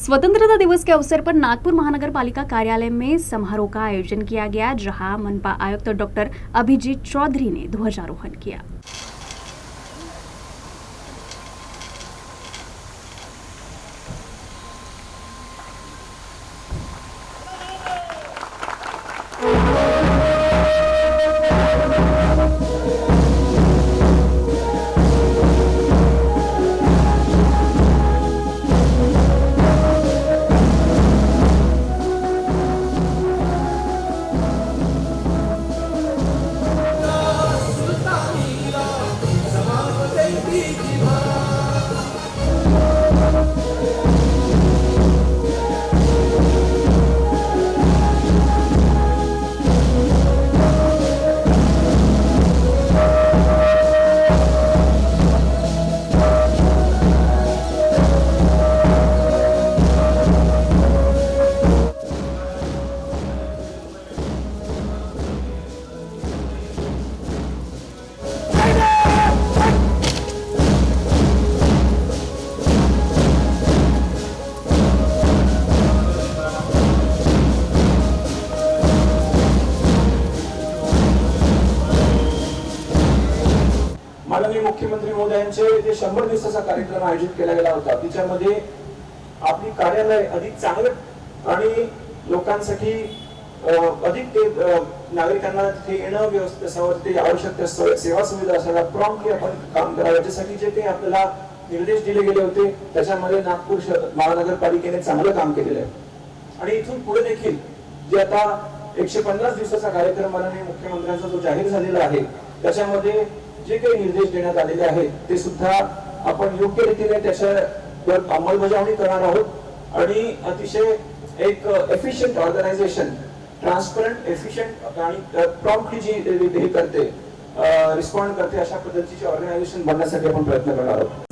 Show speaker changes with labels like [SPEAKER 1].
[SPEAKER 1] स्वतंत्रता दिवस के अवसर पर नागपुर महानगर पालिका कार्यालय में समारोह का आयोजन किया गया, जहां मनपा आयुक्त डॉक्टर अभिजीत चौधरी ने ध्वजारोहण किया।
[SPEAKER 2] माननीय मुख्यमंत्री महोदयांचे जे 100 दिवसाचा कार्यक्रम आयोजित केला गेला होता, त्याच्यामध्ये आपली कार्यालय अधिक चांगलं आणि लोकांसाठी अधिक ते नागरिकांना तिथे येणं व्यवस्थित असावं, ते आवश्यक सेवा सुविधा असाव्या, प्रॉम्प्टली आपण काम करावं, याच्यासाठी जे काही आपल्याला निर्देश दिले गेले होते त्याच्यामध्ये नागपूर महानगरपालिकेने चांगलं काम केलेलं आहे। आणि इथून पुढे देखील जे आता 150 दिवसाचा कार्यक्रम माननीय मुख्यमंत्र्यांचा जो जाहीर झालेला आहे, त्याच्यामध्ये जे काही निर्देश देण्यात आलेले आहेत ते सुद्धा आपण योग्य रीतीने त्याच्यावर अंमलबजावणी करणार आहोत आणि अतिशय एक एफिशियंट ऑर्गनायझेशन, ट्रान्सपरंट, एफिशियंट आणि प्रॉम्प्टली जी हे करते, रिस्पॉन्ड करते, अशा पद्धतीचे ऑर्गनायझेशन बनण्यासाठी आपण प्रयत्न करणार आहोत।